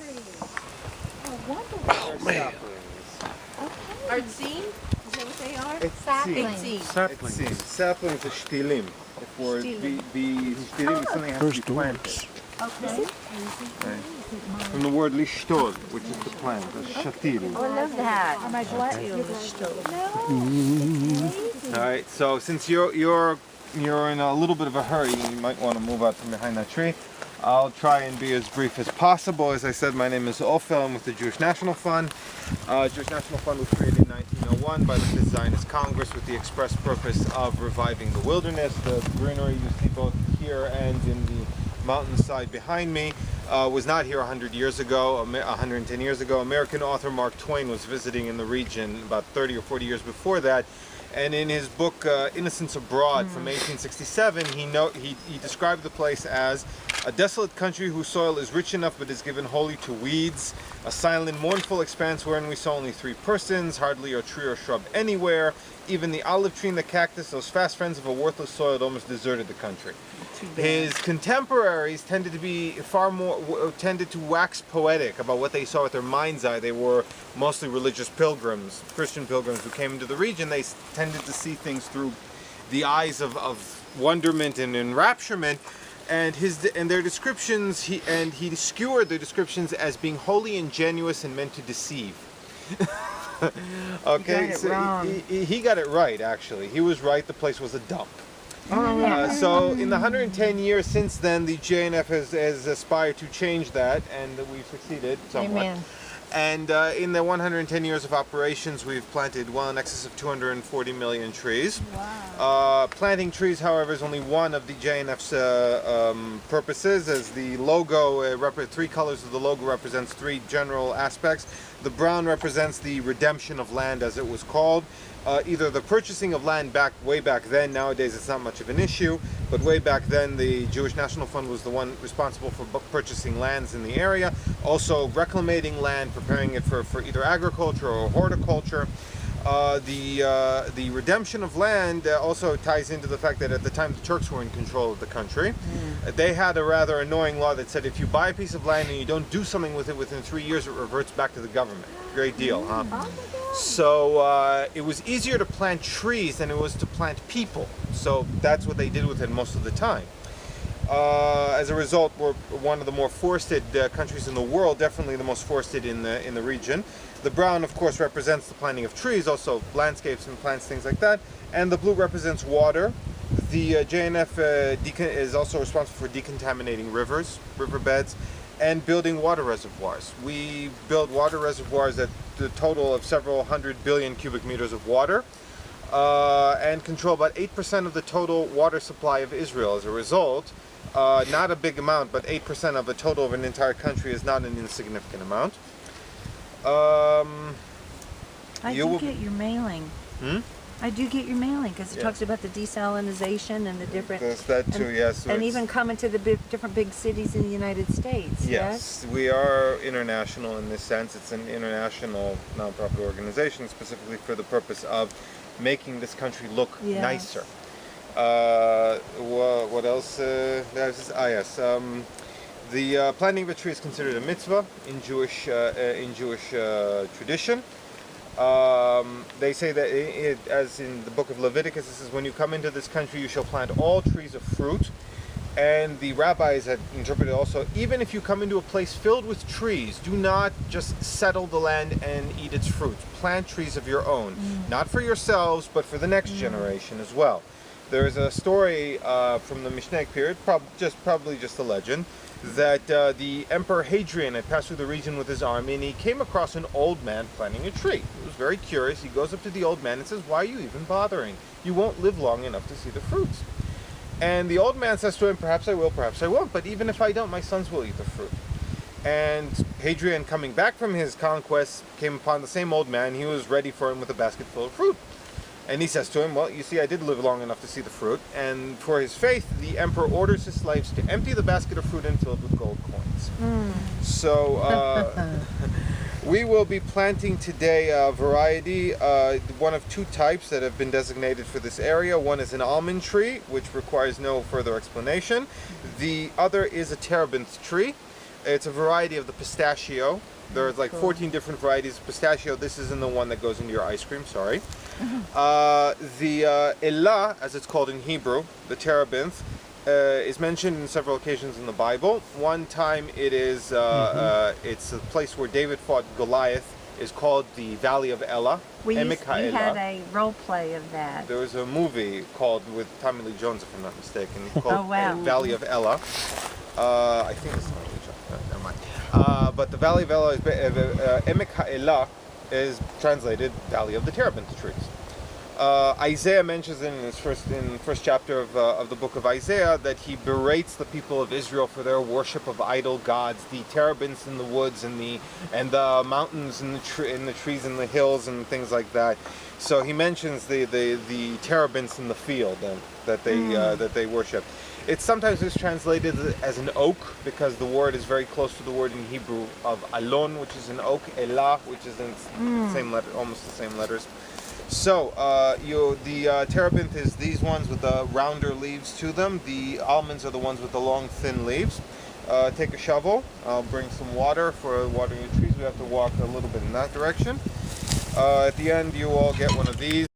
Oh, wonderful. Oh, man. Are seen? Is that what they are? It's Saplings. Saplings. Saplings are shtilim. For the shtilim is something that has to be planted. Okay. From the word lishtol, which is to plant. Shatil. Oh, I love that. Am I All right. So since you're in a little bit of a hurry, you might want to move out from behind that tree. I'll try and be as brief as possible. As I said, my name is Ofer. I'm with the Jewish National Fund. Jewish National Fund was created in 1901 by the Fifth Zionist Congress with the express purpose of reviving the wilderness. The greenery you see both here and in the mountainside behind me was not here 100 years ago, 110 years ago. American author Mark Twain was visiting in the region about 30 or 40 years before that. And in his book Innocents Abroad from 1867, he described the place as a desolate country whose soil is rich enough but is given wholly to weeds, a silent, mournful expanse wherein we saw only 3 persons, hardly a tree or shrub anywhere. Even the olive tree and the cactus, those fast friends of a worthless soil, had almost deserted the country. His contemporaries tended to wax poetic about what they saw with their mind's eye. They were mostly religious pilgrims, Christian pilgrims who came into the region. They tended to see things through the eyes of wonderment and enrapturement. And their descriptions, he skewered their descriptions as being wholly ingenuous and meant to deceive. Okay, he got it right. Actually, he was right. The place was a dump. So in the 110 years since then, the JNF has aspired to change that, and we've succeeded somewhat. Amen. And in the 110 years of operations, we've planted well in excess of 240 million trees. Wow. Planting trees, however, is only one of the JNF's purposes, as the logo, 3 colors of the logo represents 3 general aspects. The brown represents the redemption of land, as it was called. Either the purchasing of land way back then, nowadays it's not much of an issue, but way back then the Jewish National Fund was the one responsible for purchasing lands in the area, also reclamating land, preparing it for either agriculture or horticulture. The redemption of land also ties into the fact that at the time the Turks were in control of the country. They had a rather annoying law that said if you buy a piece of land and you don't do something with it within 3 years, it reverts back to the government. Great deal, huh? So it was easier to plant trees than it was to plant people. So that's what they did with it most of the time. As a result, we're one of the more forested countries in the world, definitely the most forested in the region. The brown, of course, represents the planting of trees, also landscapes and plants, things like that. And the blue represents water. The JNF is also responsible for decontaminating rivers, riverbeds, and building water reservoirs. We build water reservoirs at the total of several 100 billion cubic meters of water, and control about 8% of the total water supply of Israel. As a result, not a big amount, but 8% of the total of an entire country is not an insignificant amount. I do get your mailing. I do get your mailing because it talks about the desalinization and the different. There's that too, yes. And even coming to the different big cities in the United States. Yes, we are international in this sense. It's an international nonprofit organization specifically for the purpose of making this country look nicer. What else? Yes. The planting of a tree is considered a mitzvah in Jewish tradition. They say that, as in the book of Leviticus, it says, when you come into this country, you shall plant all trees of fruit. And the rabbis had interpreted also, even if you come into a place filled with trees, do not just settle the land and eat its fruit. Plant trees of your own, not for yourselves, but for the next generation as well. There is a story from the Mishnaic period, probably just a legend, that the Emperor Hadrian had passed through the region with his army, and he came across an old man planting a tree. He was very curious. He goes up to the old man and says, "Why are you even bothering? You won't live long enough to see the fruits." And the old man says to him, "Perhaps I will, perhaps I won't, but even if I don't, my sons will eat the fruit." And Hadrian, coming back from his conquest, came upon the same old man. He was ready for him with a basket full of fruit. And he says to him, "Well, you see, I did live long enough to see the fruit." And for his faith, the emperor orders his slaves to empty the basket of fruit and fill it with gold coins. So we will be planting today a variety, one of 2 types that have been designated for this area. One is an almond tree, which requires no further explanation. The other is a terebinth tree. It's a variety of the pistachio. There's like Cool. 14 different varieties of pistachio. This isn't the one that goes into your ice cream, sorry. The elah, as it's called in Hebrew, the terebinth, is mentioned in several occasions in the Bible. One time it is, it's a place where David fought Goliath, is called the Valley of Elah. We had Elah. a role play of that. There was a movie called with Tommy Lee Jones, if I'm not mistaken, called Oh, wow. Valley of Elah. I think it's Tommy Lee Jones. Never mind. But the Valley of Elah, Emek HaElah, is translated Valley of the Terebinth trees. Isaiah mentions in the first chapter of the book of Isaiah that he berates the people of Israel for their worship of idol gods, the terebinths in the woods and the mountains and the trees and the hills and things like that. So he mentions the terebinths in the field that they worship. It sometimes is translated as an oak because the word is very close to the word in Hebrew of alon, which is an oak, elah, which is in the same letter, almost the same letters. So, the terebinth is these ones with the rounder leaves to them. The almonds are the ones with the long, thin leaves. Take a shovel. I'll bring some water for watering the trees. We have to walk a little bit in that direction. At the end, you all get one of these.